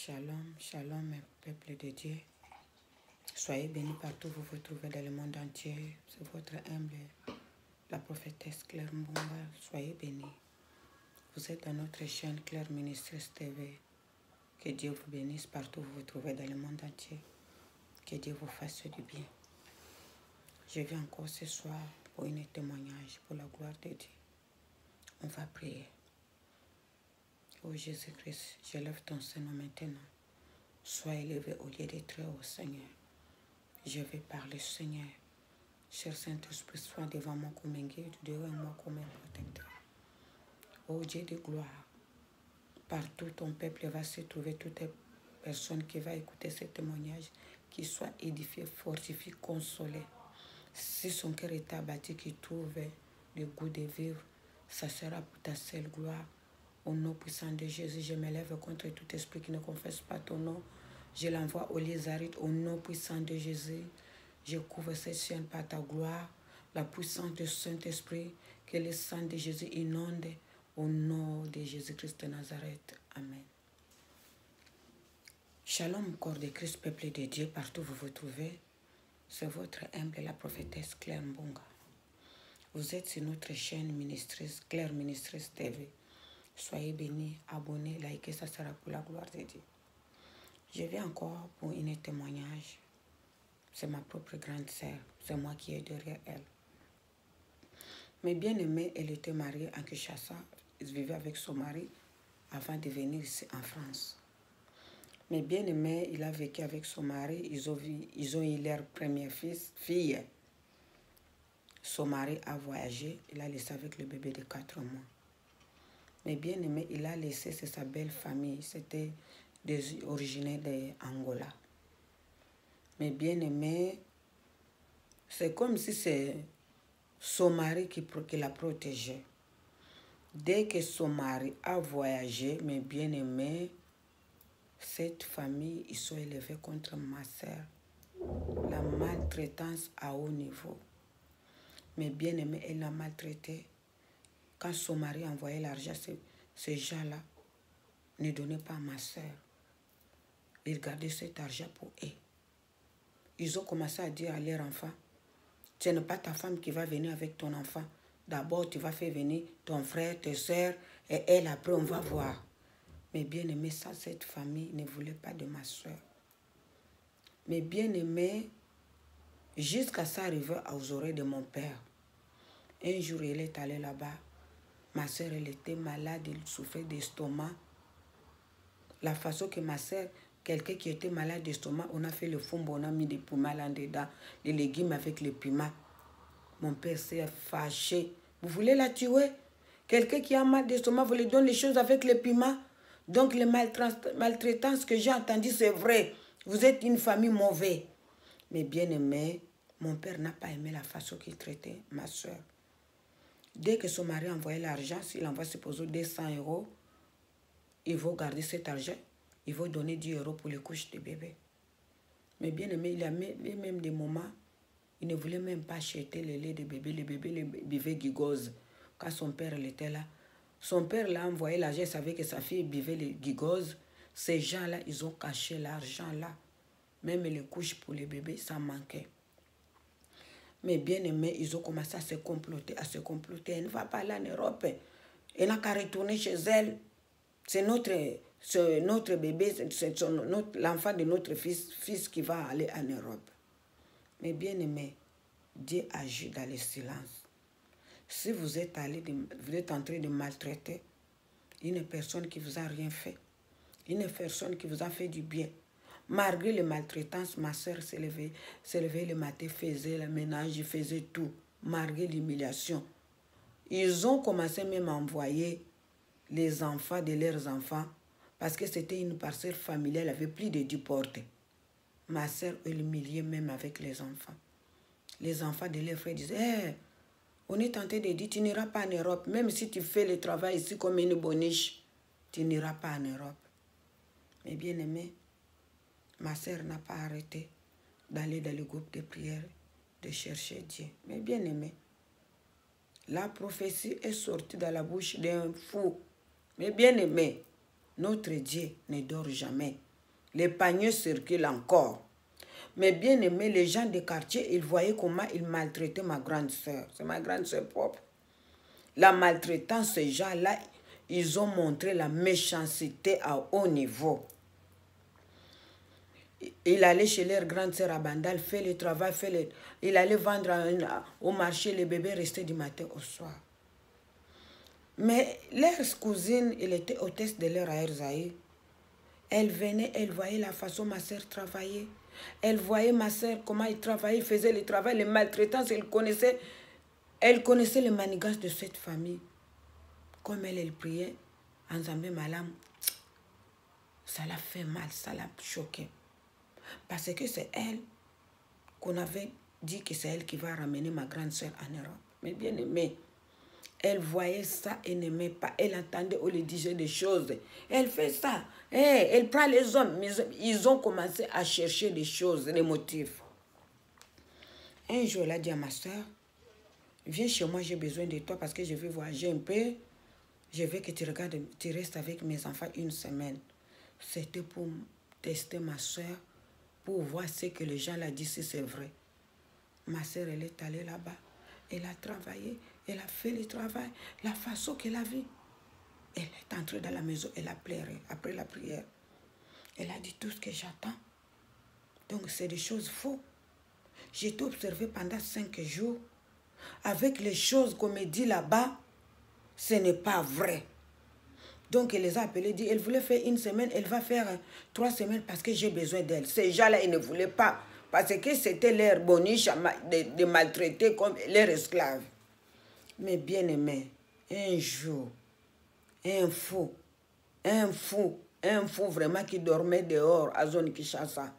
Shalom, shalom, mes peuples de Dieu. Soyez bénis partout où vous vous trouvez dans le monde entier. C'est votre humble, la prophétesse Claire Mbonga. Soyez bénis. Vous êtes dans notre chaîne Claire Ministries TV. Que Dieu vous bénisse partout où vous vous trouvez dans le monde entier. Que Dieu vous fasse du bien. Je viens encore ce soir pour un témoignage pour la gloire de Dieu. On va prier. Oh Jésus-Christ, j'élève ton Seigneur maintenant. Sois élevé au lieu des très hauts, Seigneur. Je vais parler, Seigneur. Cher Saint-Esprit, sois devant moi comme un guide, devant moi comme un protecteur. Oh Dieu de gloire, partout ton peuple va se trouver, toute personne qui va écouter ce témoignage, qui soit édifié, fortifié, consolé. Si son cœur est abattu, qu'il trouve le goût de vivre, ça sera pour ta seule gloire. Au nom puissant de Jésus, je m'élève contre tout esprit qui ne confesse pas ton nom. Je l'envoie au Lézarite au nom puissant de Jésus. Je couvre cette chaîne par ta gloire, la puissance du Saint-Esprit, que le sang de Jésus inonde au nom de Jésus-Christ de Nazareth. Amen. Shalom, corps de Christ, peuple de Dieu, partout où vous vous trouvez. C'est votre humble, la prophétesse Claire Mbonga. Vous êtes sur notre chaîne Ministries, Claire Ministries TV. Soyez bénis, abonnez, likez, ça sera pour la gloire de Dieu. Je viens encore pour un témoignage. C'est ma propre grande sœur. C'est moi qui est derrière elle. Mais bien aimée, elle était mariée à Kinshasa. Elle vivait avec son mari avant de venir ici en France. Mais bien aimé, il a vécu avec son mari. Ils ont eu leur première fille. Son mari a voyagé. Il a laissé avec le bébé de 4 mois. Mais bien aimé, il a laissé sa belle famille. C'était originaire d'Angola. Mais bien aimé, c'est comme si c'est son mari qui l'a protégé. Dès que son mari a voyagé, mais bien aimé, cette famille, ils sont élevés contre ma soeur. La maltraitance à haut niveau. Mais bien aimé, elle l'a maltraité. Quand son mari envoyait l'argent, ces gens-là ne donnaient pas à ma soeur. Ils gardaient cet argent pour eux. Ils ont commencé à dire à leur enfant, ce n'est pas ta femme qui va venir avec ton enfant. D'abord, tu vas faire venir ton frère, tes soeurs, et elle, après, on va voir. Mais bien aimé, ça, cette famille ne voulait pas de ma soeur. Mais bien aimé, jusqu'à ça arriver aux oreilles de mon père. Un jour, il est allé là-bas. Ma soeur, elle était malade, elle souffrait d'estomac. La façon que ma soeur, quelqu'un qui était malade d'estomac, on a fait le fumbo, on a mis des piments là-dedans, les légumes avec les piments. Mon père s'est fâché. Vous voulez la tuer? Quelqu'un qui a mal d'estomac, vous lui donnez les choses avec les piments. Donc les maltraitances que j'ai entendues, c'est vrai. Vous êtes une famille mauvaise. Mais bien aimé, mon père n'a pas aimé la façon qu'il traitait ma soeur. Dès que son mari envoyait l'argent, s'il envoie supposons 200 €, il va garder cet argent. Il va donner 10 € pour les couches de bébé. Mais bien aimé, il y a même des moments, il ne voulait même pas acheter le lait de bébé. Le bébé buvait gigose. Quand son père était là, son père l'a envoyé l'argent, il savait que sa fille buvait le gigose. Ces gens-là, ils ont caché l'argent là. Même les couches pour les bébés, ça manquait. Mais bien aimé, ils ont commencé à se comploter, Elle ne va pas aller en Europe. Elle n'a qu'à retourner chez elle. C'est notre bébé, c'est l'enfant de notre fils qui va aller en Europe. Mais bien aimé, Dieu agit dans le silence. Si vous êtes en train de maltraiter une personne qui vous a rien fait, une personne qui vous a fait du bien, malgré les maltraitances, ma soeur s'est levée le matin, faisait le ménage, faisait tout, malgré l'humiliation. Ils ont commencé même à envoyer les enfants de leurs enfants, parce que c'était une parcelle familiale, elle avait plus de 10 portes. Ma soeur, elle humiliait même avec les enfants. Les enfants de leurs frères disaient, hey, on est tenté de dire, tu n'iras pas en Europe, même si tu fais le travail ici comme une boniche, tu n'iras pas en Europe. Mais bien aimé, ma soeur n'a pas arrêté d'aller dans le groupe de prière, de chercher Dieu. Mais bien aimé, la prophétie est sortie de la bouche d'un fou. Mais bien aimé, notre Dieu ne dort jamais. Les paniers circulent encore. Mais bien aimé, les gens des quartiers, ils voyaient comment ils maltraitaient ma grande sœur. C'est ma grande sœur propre. La maltraitance, ces gens-là, ils ont montré la méchanceté à haut niveau. Il allait chez leur grande sœur à Bandal, fait le travail, il allait vendre au marché, les bébés restaient du matin au soir. Mais leur cousine, elle était hôtesse de leur Aïrzaï. Elle venait, elle voyait la façon ma sœur travaillait. Elle voyait ma sœur, comment elle travaillait, faisait le travail, les maltraitances, elle connaissait les manigances de cette famille. Comme elle priait, en Zambé Malam, ça l'a fait mal, ça l'a choqué. Parce que c'est elle qu'on avait dit que c'est elle qui va ramener ma grande sœur en Europe. Mais bien aimée, elle voyait ça et n'aimait pas. Elle entendait, on lui disait des choses. Elle fait ça. Elle prend les hommes. Mais ils ont commencé à chercher des choses, des motifs. Un jour, elle a dit à ma soeur, viens chez moi, j'ai besoin de toi parce que je vais voyager un peu. Je veux que tu restes avec mes enfants une semaine. C'était pour tester ma soeur, pour voir ce que les gens l'ont dit, si c'est vrai. Ma soeur, elle est allée là-bas. Elle a travaillé, elle a fait le travail, la façon qu'elle a vu. Elle est entrée dans la maison, elle a pleuré après la prière. Elle a dit tout ce que j'attends. Donc c'est des choses fausses. J'ai été observée pendant 5 jours. Avec les choses qu'on me dit là-bas, ce n'est pas vrai. Donc elle les a appelés, dit, elle voulait faire une semaine, elle va faire 3 semaines parce que j'ai besoin d'elle. Ces gens-là, ils ne voulaient pas. Parce que c'était leur boniche de maltraiter comme leurs esclaves. Mais bien aimé, un jour, un fou vraiment qui dormait dehors à Zone Kinshasa,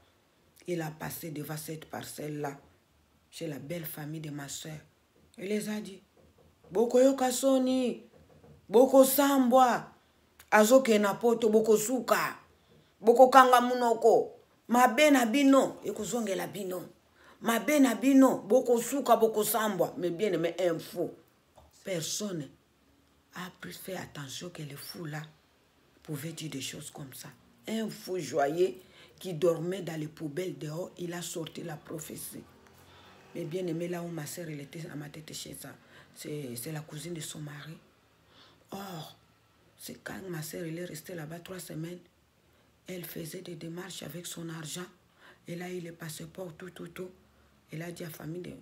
il a passé devant cette parcelle-là, chez la belle famille de ma soeur. Il les a dit, Boko Yokasoni, Boko Sambwa, Azoke Napoto, Boko Suka, Boko Kanga Munoko, Mabena Bino, Ekozongela Bino, Mabena Bino, Boko Suka, Boko Sambwa, mais bien aimé, un fou. Personne a fait attention que le fou-là pouvait dire des choses comme ça. Un fou joyeux qui dormait dans les poubelles dehors, il a sorti la prophétie. Mais bien aimé, là où ma soeur, elle était à ma tête chez ça, c'est la cousine de son mari. Or, c'est quand ma soeur, elle est restée là-bas 3 semaines, elle faisait des démarches avec son argent. Elle a eu les passeports, tout. Elle a dit à la famille,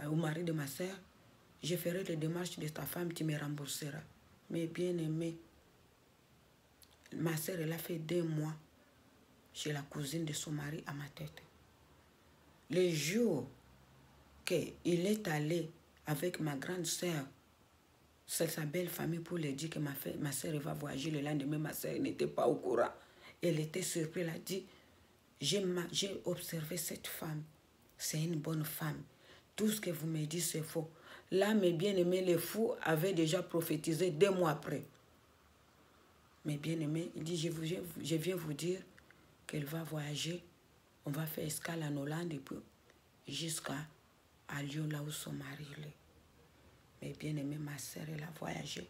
au mari de ma soeur, je ferai les démarches de ta femme, tu me rembourseras. Mais bien aimé, ma soeur, elle a fait 2 mois chez la cousine de son mari à ma tête. Le jour qu'il est allé avec ma grande soeur, c'est sa belle famille pour lui dire que ma soeur va voyager le lendemain, ma soeur n'était pas au courant. Elle était surprise, elle a dit, j'ai observé cette femme, c'est une bonne femme. Tout ce que vous me dites, c'est faux. Là, mes bien-aimés, les fous avaient déjà prophétisé 2 mois après. Mes bien-aimés, il dit, je viens vous dire qu'elle va voyager. On va faire escale en Hollande et puis jusqu'à Lyon, là où son mari est. Mais bien-aimé, ma soeur, elle a voyagé.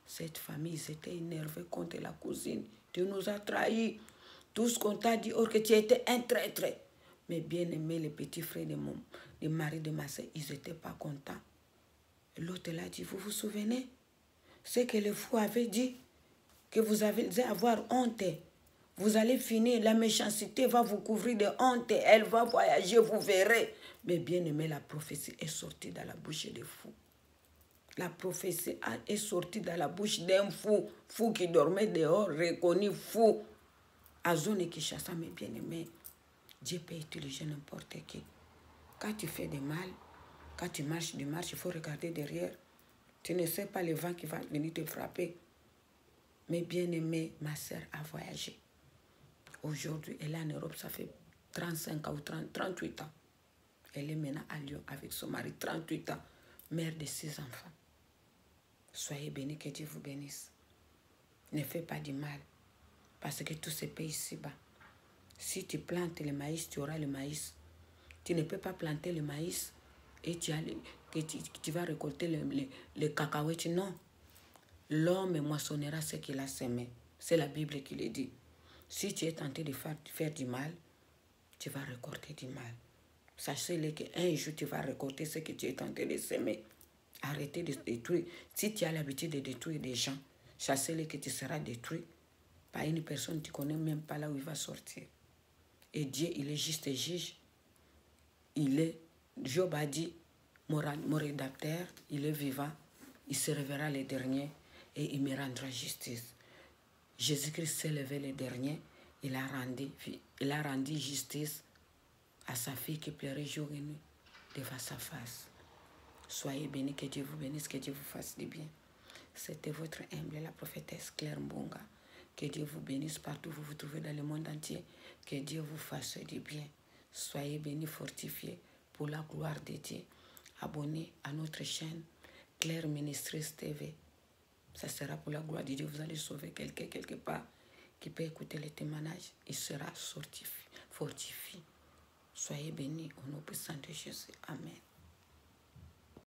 Cette famille, ils étaient énervés contre la cousine. Tu nous as trahis. Tout ce qu'on t'a dit, or que tu étais un traître. Mais bien-aimé, les petits frères de mari de ma soeur, ils n'étaient pas contents. L'autre l'a dit, vous vous souvenez? C'est que le fou avait dit que vous allez avoir honte. Vous allez finir, la méchanceté va vous couvrir de honte. Elle va voyager, vous verrez. Mais bien aimé, la prophétie est sortie dans la bouche des fous. La prophétie est sortie dans la bouche d'un fou. Fou qui dormait dehors, reconnu fou. À Zone Kinshasa, mais bien aimé, Dieu peut utiliser n'importe qui. Quand tu fais du mal, quand tu marches, il faut regarder derrière. Tu ne sais pas le vent qui va venir te frapper. Mais bien aimé, ma soeur a voyagé. Aujourd'hui, elle est en Europe, ça fait 35 ans ou 38 ans. Elle est maintenant à Lyon avec son mari, 38 ans, mère de 6 enfants. Soyez bénis, que Dieu vous bénisse. Ne fais pas du mal, parce que tout se paye ici-bas. Si tu plantes le maïs, tu auras le maïs. Tu ne peux pas planter le maïs et tu vas récolter le cacahuètes. Non. L'homme moissonnera ce qu'il a semé. C'est la Bible qui le dit. Si tu es tenté de faire du mal, tu vas récolter du mal. Sachez-le qu'un jour, tu vas récolter ce que tu es tenté de semer. Arrêtez de détruire. Si tu as l'habitude de détruire des gens, sachez-le que tu seras détruit par une personne que tu ne connais même pas là où il va sortir. Et Dieu, il est juste juge. Job a dit, mon rédacteur, il est vivant, il se révélera le dernier et il me rendra justice. Jésus-Christ s'est levé le dernier, il a rendu justice à sa fille qui pleurait jour et nuit devant sa face. Soyez bénis, que Dieu vous bénisse, que Dieu vous fasse du bien. C'était votre humble, la prophétesse Claire Mbonga. Que Dieu vous bénisse partout où vous vous trouvez dans le monde entier. Que Dieu vous fasse du bien. Soyez bénis, fortifiés pour la gloire de Dieu. Abonnez à notre chaîne Claire Ministries TV. Ça sera pour la gloire de Dieu. Vous allez sauver quelqu'un quelque part qui peut écouter les témoignages. Il sera fortifié. Soyez bénis au nom puissant de Jésus. Amen.